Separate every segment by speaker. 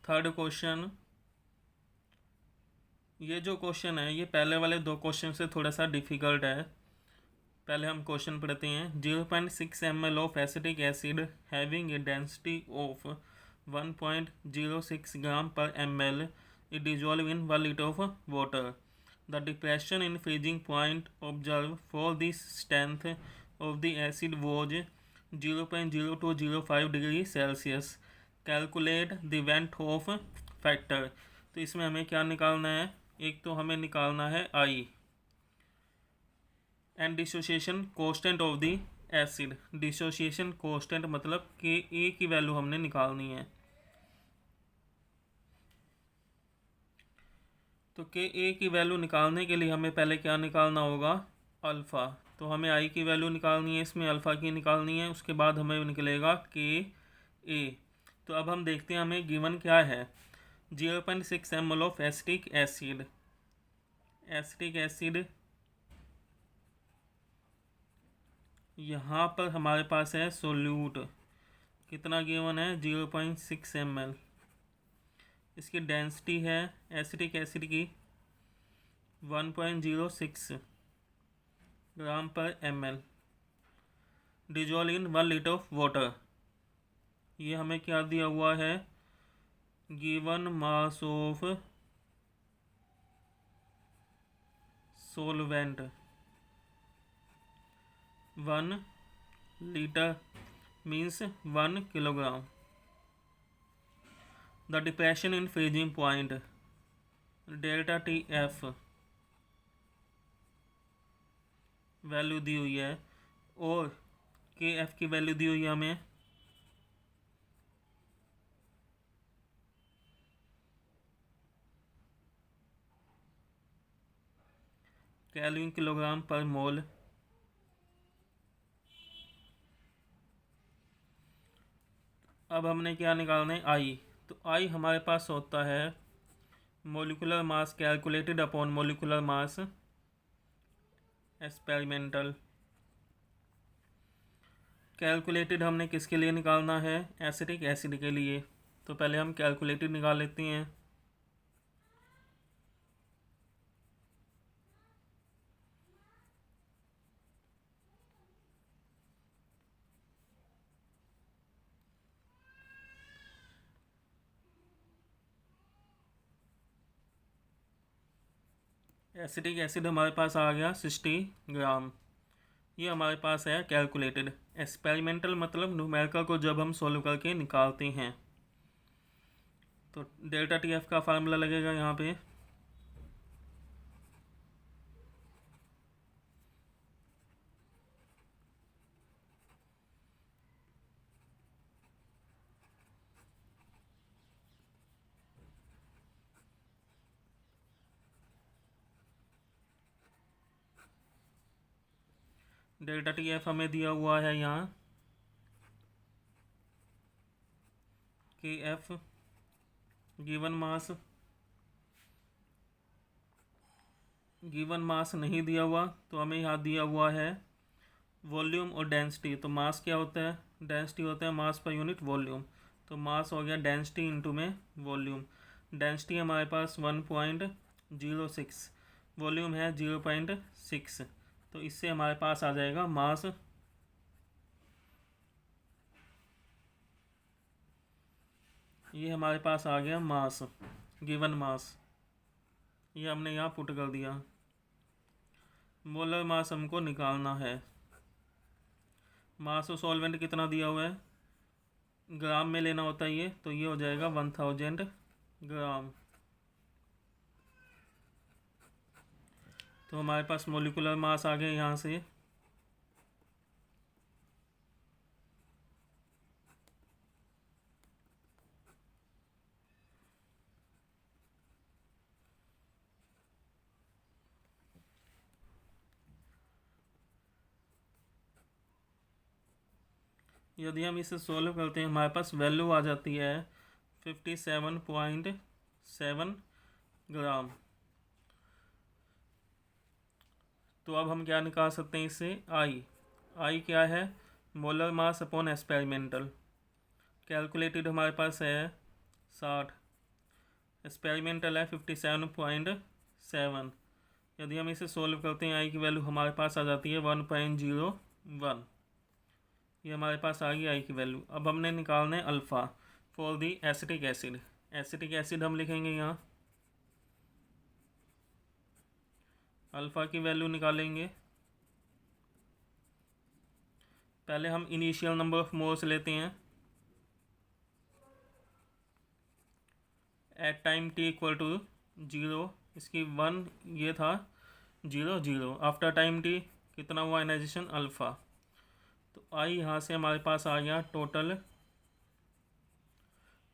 Speaker 1: Third question, ये जो question है ये पहले वाले दो क्वेश्चन से थोड़ा सा डिफ़िकल्ट है। पहले हम क्वेश्चन पढ़ते हैं। 0.6 ml of acetic acid having a density of 1.06 gram पर ml it dissolve in 1 litre of water. The depression in freezing point observe for this strength of the acid was 0.0205 degree Celsius. Calculate the went of factor. तो इसमें हमें क्या निकालना है? एक तो हमें निकालना है i and dissociation constant of the acid. Dissociation constant मतलब के ए की वैल्यू हमने निकालनी है। तो के ए की वैल्यू निकालने के लिए हमें पहले क्या निकालना होगा? अल्फ़ा। तो हमें आई की वैल्यू निकालनी है, इसमें अल्फ़ा की निकालनी है, उसके बाद हमें निकलेगा के ए। तो अब हम देखते हैं हमें गिवन क्या है। 0.6 ml of acetic acid. Acetic acid यहाँ पर हमारे पास है सोल्यूट। कितना गिवन है? 0.6 ml। इसकी डेंसिटी है एसिटिक एसिड की 1.06 ग्राम पर ml। Dissolve in 1 litre of water. ये हमें क्या दिया हुआ है? Given mass of solvent 1 litre means 1 kilogram. The depression in freezing point delta T F value दी हुई है और के एफ की वैल्यू दी हुई है हमें केल्विन किलोग्राम पर मोल। अब हमने क्या निकालना है? आई। तो आई हमारे पास होता है molecular mass calculated upon molecular mass experimental. Calculated हमने किसके लिए निकालना है? एसिटिक एसिड के लिए। तो पहले हम कैलकुलेटेड निकाल लेते हैं। एसिटिक एसिड हमारे पास आ गया 60 ग्राम। ये हमारे पास है कैलकुलेटेड। एक्सपेरिमेंटल मतलब न्यूमेरिकल को जब हम सोल्व करके निकालते हैं। तो डेल्टा टी एफ का फार्मूला लगेगा यहाँ पे। डेल्टा टी एफ हमें दिया हुआ है यहाँ के एफ गिवन मास नहीं दिया हुआ तो हमें यहाँ दिया हुआ है वॉल्यूम और डेंसिटी। तो मास क्या होता है? डेंसिटी होता है मास पर यूनिट वॉल्यूम। तो मास हो गया डेंसिटी इंटू में वॉल्यूम। डेंसिटी हमारे पास 1.06, वॉल्यूम है 0.6। तो इससे हमारे पास आ जाएगा मास ये हमारे पास आ गया मास, गिवन मास। ये हमने यहाँ पुट कर दिया। मोलर मास हमको निकालना है। मास ऑफ सॉल्वेंट कितना दिया हुआ है? ग्राम में लेना होता है ये, तो ये हो जाएगा 1000 ग्राम। तो हमारे पास मोलिकुलर मास आ गया यहाँ से। यदि हम इसे सोल्व करते हैं हमारे पास वैल्यू आ जाती है 57.7 ग्राम। तो अब हम क्या निकाल सकते हैं इससे? आई क्या है? Molar mass upon experimental. Calculated हमारे पास है 60। एक्सपेरिमेंटल है 57.7। यदि हम इसे सोल्व करते हैं आई की वैल्यू हमारे पास आ जाती है 1.01। ये हमारे पास आ गई आई की वैल्यू। अब हमने निकालना है alpha for the acetic acid. Acetic acid हम लिखेंगे यहाँ, अल्फ़ा की वैल्यू निकालेंगे। पहले हम इनिशियल नंबर ऑफ मोल्स लेते हैं at time T equal to 0, इसकी 1 ये था 0 आफ्टर टाइम टी कितना हुआ आयनाइजेशन अल्फ़ा। तो आई यहाँ से हमारे पास आ गया टोटल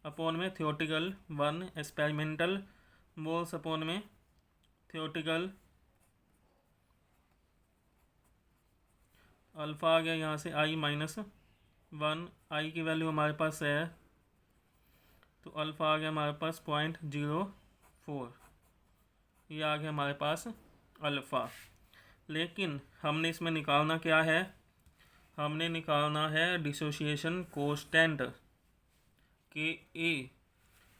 Speaker 1: अपॉन में थियोटिकल 1 एक्सपेरिमेंटल मोल्स अपॉन में थियोटिकल अल्फ़ा आ गया यहाँ से आई -1। आई की वैल्यू हमारे पास है तो अल्फ़ा आ गया हमारे पास 0.04। ये आ गया हमारे पास अल्फ़ा। लेकिन हमने इसमें निकालना क्या है, हमने निकालना है डिसोसिएशन कोस्टेंट के ए।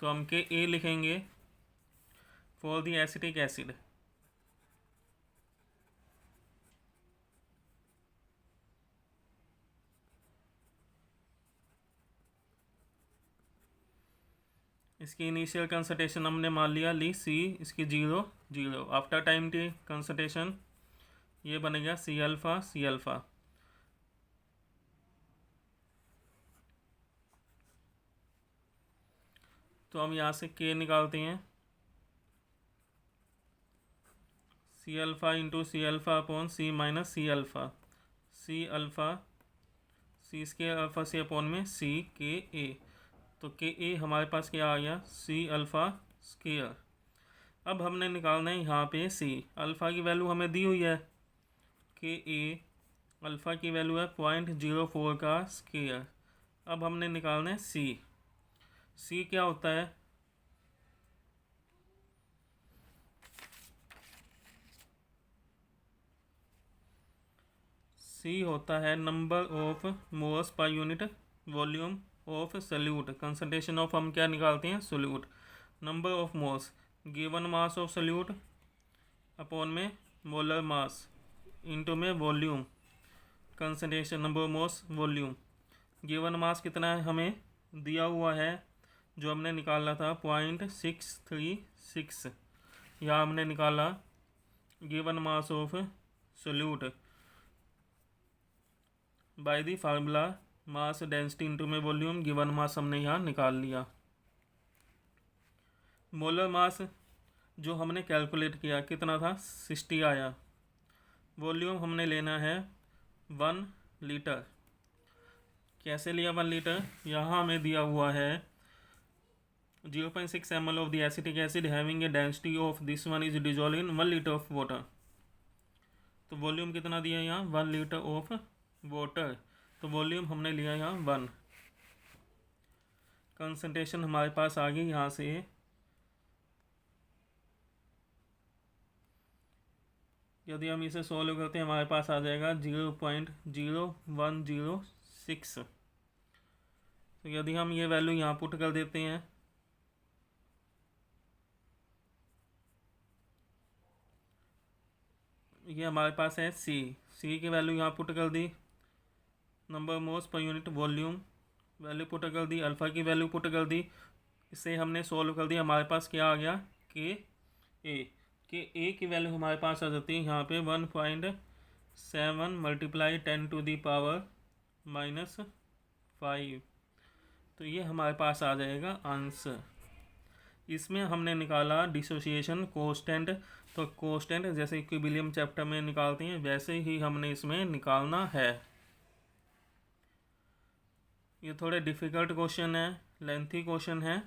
Speaker 1: तो हम के ए लिखेंगे फॉर द एसिटिक एसिड। इसकी इनिशियल कंसंट्रेशन हमने मान लिया सी, इसकी 0 आफ्टर टाइम टी कंसंट्रेशन ये बनेगा सी अल्फ़ा। तो हम यहाँ से के निकालते हैं, C alpha into C alpha upon C minus C alpha. C alpha C इसके अल्फ़ा से अपॉन में सी के ए। तो के ए हमारे पास क्या आ गया सी अल्फ़ा स्क्वायर। अब हमने निकालना है यहाँ पे सी। अल्फ़ा की वैल्यू हमें दी हुई है के ए, अल्फ़ा की वैल्यू है 0.04 का स्क्वायर। अब हमने निकालना है सी। सी क्या होता है, सी होता है नंबर ऑफ मोल्स पर unit volume of solute. Concentration of हम क्या निकालते हैं solute. Number of moles given mass of solute upon में मोलर मास इंटू में volume concentration number of moles volume. Given mass कितना है हमें दिया हुआ है जो हमने निकाला था 0.636। यहाँ हमने निकाला given mass of solute by the formula mass density into में वॉल्यूम। गिवन मास हमने यहाँ निकाल लिया। मोलर मास जो हमने कैलकुलेट किया कितना था 60 आया। वॉल्यूम हमने लेना है 1 लीटर। कैसे लिया 1 लीटर, यहाँ हमें दिया हुआ है 0.6 ml of the acetic acid having a density of this one is dissolve in 1 litre of water. तो वॉल्यूम कितना दिया यहाँ 1 लीटर ऑफ वाटर। तो वॉल्यूम हमने लिया यहाँ 1। कंसंट्रेशन हमारे पास आ गई यहाँ से यदि हम इसे सॉल्व करते हैं हमारे पास आ जाएगा 0.0106। तो यदि हम ये वैल्यू यहाँ पुट कर देते हैं ये हमारे पास है सी की वैल्यू यहाँ पुट कर दी। नंबर मोल्स पर यूनिट वॉल्यूम वैल्यू पुट कर दी, अल्फ़ा की वैल्यू पुट कर दी। इसे हमने सॉल्व कर दिया। हमारे पास क्या आ गया के ए की वैल्यू हमारे पास आ जाती है यहाँ पे 1.7 मल्टीप्लाई 10 टू दी पावर -5। तो ये हमारे पास आ जाएगा आंसर। इसमें हमने निकाला डिसोसिएशन कोस्टेंट। तो कोस्टेंट जैसे इक्विलिब्रियम चैप्टर में निकालते हैं वैसे ही हमने इसमें निकालना है। ये थोड़े डिफ़िकल्ट क्वेश्चन है, लेंथी क्वेश्चन है।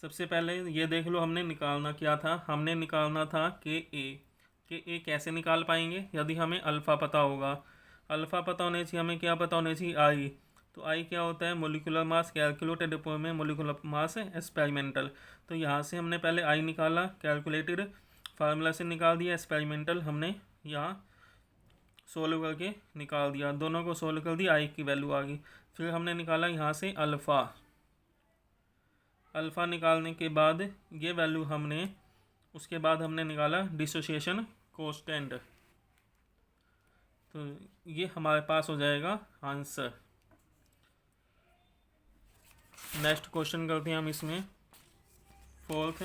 Speaker 1: सबसे पहले ये देख लो हमने निकालना क्या था। हमने निकालना था के ए कैसे निकाल पाएंगे यदि हमें अल्फ़ा पता होगा। अल्फ़ा पता होने चाहिए, हमें क्या पता होने चाहिए आई। तो आई क्या होता है मोलिकुलर मास कैलकुलेटेड अपॉन में मोलिकुलर मास एक्सपेरिमेंटल। तो यहाँ से हमने पहले आई निकाला, कैलकुलेटेड फार्मूला से निकाल दिया, एक्सपेरिमेंटल हमने यहाँ सोल्व करके निकाल दिया। दोनों को सोल्व कर दिया, आई की वैल्यू आ गई। फिर हमने निकाला यहाँ से अल्फ़ा। अल्फ़ा निकालने के बाद ये वैल्यू हमने उसके बाद हमने निकाला डिसोसिएशन कोएफिशिएंट, तो ये हमारे पास हो जाएगा आंसर। नेक्स्ट क्वेश्चन करते हैं हम इसमें, fourth,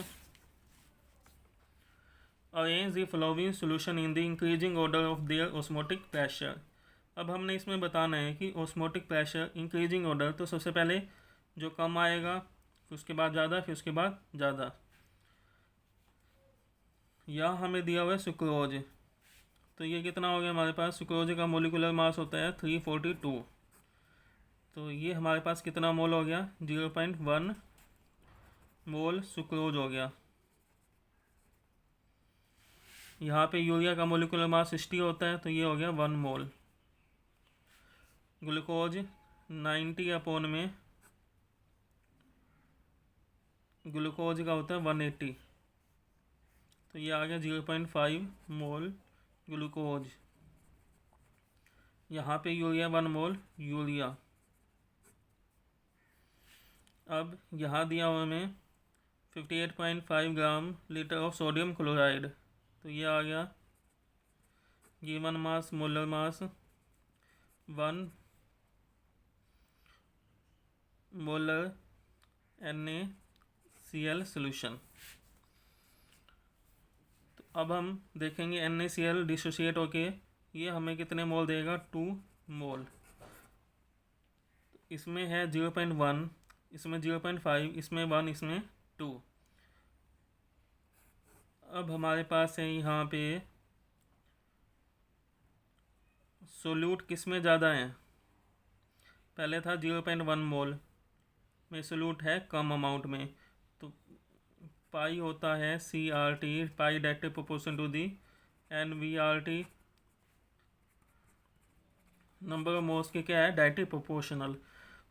Speaker 1: arrange the following solution in the increasing order of their osmotic pressure. अब हमने इसमें बताना है कि ऑस्मोटिक प्रेशर इंक्रीजिंग ऑर्डर, तो सबसे पहले जो कम आएगा, फिर उसके बाद ज़्यादा, फिर उसके बाद ज़्यादा। यहाँ हमें दिया हुआ है सुक्रोज, तो ये कितना हो गया हमारे पास, सुक्रोज का मोलिकुलर मास होता है 342, तो ये हमारे पास कितना मोल हो गया, 0.1 मोल सुक्रोज हो गया। यहाँ पे यूरिया का मोलिकुलर मास 60 होता है, तो ये हो गया 1 मोल। ग्लूकोज 90 अपॉन में ग्लूकोज का होता है 180, तो ये आ गया 0.5 मोल ग्लूकोज। यहाँ पे यूरिया 1 मोल यूरिया। अब यहाँ दिया हुआ हमें 58.5 ग्राम लीटर ऑफ सोडियम क्लोराइड, तो ये आ गया given mass molar mass 1 molar NaCl solution. तो अब हम देखेंगे NaCl डिसोशिएट होके ये हमें कितने मोल देगा, 2 मोल। तो इसमें है 0.1, इसमें 0.5, इसमें 1, इसमें 2। अब हमारे पास है यहाँ पे सोल्यूट किस में ज़्यादा है, पहले था 0.1 मोल में सोल्यूट है कम अमाउंट में, तो पाई होता है CRT, pi directly proportion to the NVRT, number of moles के क्या है, डायरेक्टली प्रोपोर्शनल।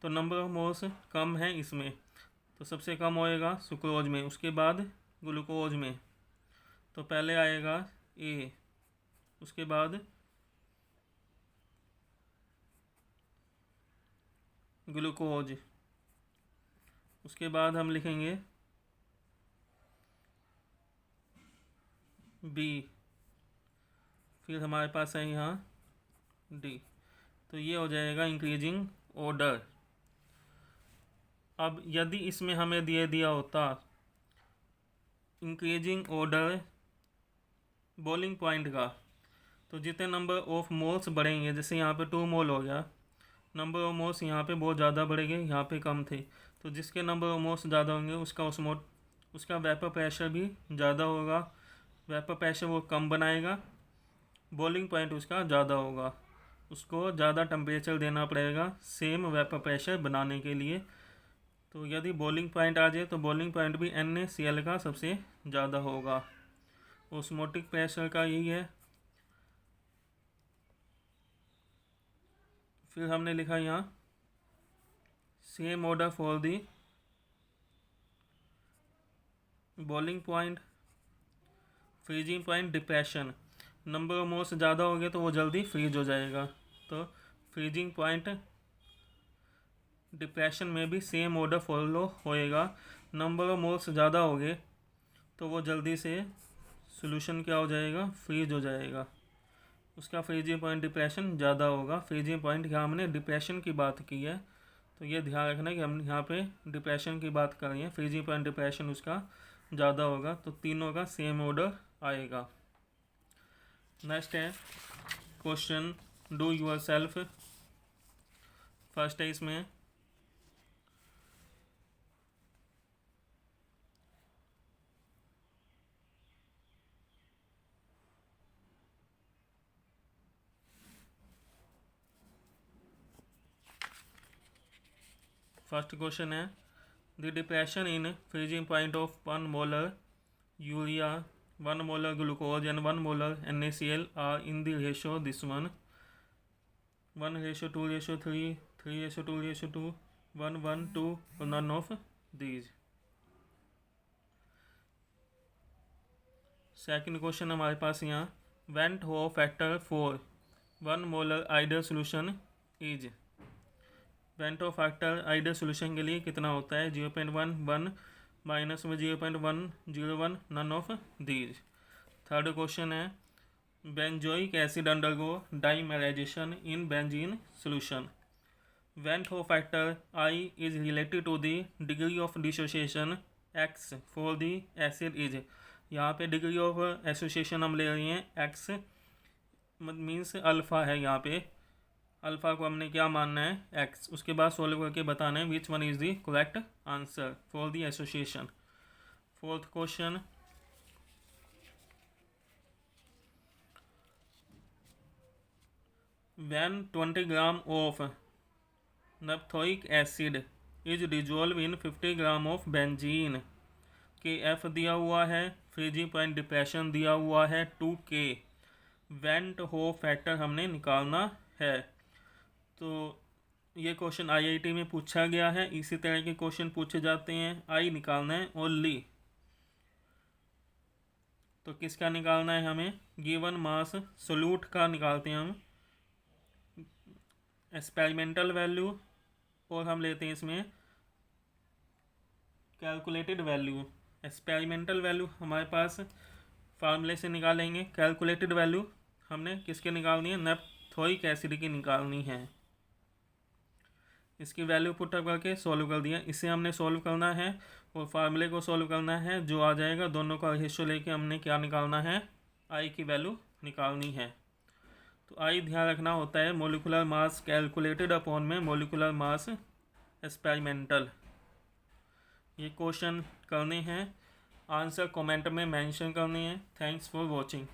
Speaker 1: तो नंबर ऑफ मोल्स कम है इसमें, तो सबसे कम होएगा सुक्रोज में, उसके बाद ग्लूकोज में, तो पहले आएगा A, उसके बाद ग्लूकोज, उसके बाद हम लिखेंगे B, फिर हमारे पास है यहाँ D, तो ये हो जाएगा इंक्रीजिंग ऑर्डर। अब यदि इसमें हमें दिया होता इंक्रीजिंग ऑर्डर बॉइलिंग पॉइंट का, तो जितने नंबर ऑफ मोल्स बढ़ेंगे, जैसे यहाँ पे 2 मोल हो गया, नंबर ऑफ मोल्स यहाँ पे बहुत ज़्यादा बढ़ेंगे, यहाँ पे कम थे, तो जिसके नंबर ऑफ मोल्स ज़्यादा होंगे उसका वेपर प्रेशर भी ज़्यादा होगा, वेपर प्रेशर वो कम बनाएगा, बॉइलिंग पॉइंट उसका ज़्यादा होगा, उसको ज़्यादा टेम्परेचर देना पड़ेगा सेम वेपर प्रेशर बनाने के लिए। तो यदि बॉइलिंग पॉइंट आ जाए तो बॉइलिंग पॉइंट भी NaCl का सबसे ज़्यादा होगा। ऑस्मोटिक प्रेशर का यही है। फिर हमने लिखा यहाँ same order for the boiling point, freezing point, depression. Number of moles ज़्यादा हो गए तो वो जल्दी फ्रीज हो जाएगा, तो फ्रीजिंग पॉइंट, डिप्रेशन में भी सेम ऑर्डर फॉलो होएगा। नंबर ऑफ मोल्स ज़्यादा हो गए तो वो जल्दी से सॉल्यूशन क्या हो जाएगा, फ्रीज हो जाएगा, उसका फ्रीजिंग पॉइंट डिप्रेशन ज़्यादा होगा। फ्रीजिंग पॉइंट यहाँ हमने डिप्रेशन की बात की है, तो ये ध्यान रखना कि हम यहाँ पे डिप्रेशन की बात कर रहे हैं, फ्रीजिंग पॉइंट डिप्रेशन उसका ज़्यादा होगा, तो तीनों का सेम ऑर्डर आएगा। नेक्स्ट है question do yourself. First है इसमें फर्स्ट क्वेश्चन है the depression in freezing point of 1 molar urea, 1 molar glucose and 1 molar NaCl are in the ratio this one, 1:2:3, 3:2:2, 1:1:2 or none of these. Second question हमारे पास यहाँ van't Hoff factor 4 1 molar ideal solution is, van't Hoff factor ideal solution के लिए कितना होता है? 0.1, 1 minus में 0.101, none of these. Third question है benzoic acid undergo dimerization in benzene solution. Van't factor I is related to the degree of dissociation X for the acid is। यहाँ पे degree of association हम ले रहे हैं X means alpha है, यहाँ पे अल्फ़ा को हमने क्या मानना है? X। उसके बाद सॉल्व करके बताना है which one is the correct answer for the association. Fourth question when 20 gram of naphthoic acid is dissolve in 50 gram of benzene. K F दिया हुआ है, फ्रीजिंग पॉइंट डिप्रेशन दिया हुआ है 2K। वेंट हो फैक्टर हमने निकालना है। तो ये क्वेश्चन IIT में पूछा गया है, इसी तरह के क्वेश्चन पूछे जाते हैं। आई निकालना है ओनली, तो किसका निकालना है हमें? गिवन मास सोल्यूट का निकालते हैं हम, एक्सपेरिमेंटल वैल्यू, और हम लेते हैं इसमें कैलकुलेटेड वैल्यू। एक्सपेरिमेंटल वैल्यू हमारे पास फार्मूले से निकालेंगे, कैलकुलेटेड वैल्यू हमने किसके निकालनी है? नैप्थोइक एसिड की निकालनी है। इसकी वैल्यू पुट अप करके सॉल्व कर दिया। इसे हमने सॉल्व करना है और फार्मूले को सॉल्व करना है, जो आ जाएगा दोनों का रेशियो लेके हमने क्या निकालना है? आई की वैल्यू निकालनी है। तो आई ध्यान रखना होता है मोलिकुलर मास कैलकुलेटेड अपॉन में मोलिकुलर मास एक्सपेरिमेंटल। ये क्वेश्चन करने हैं, आंसर कमेंट में मेंशन करने हैं। Thanks for watching.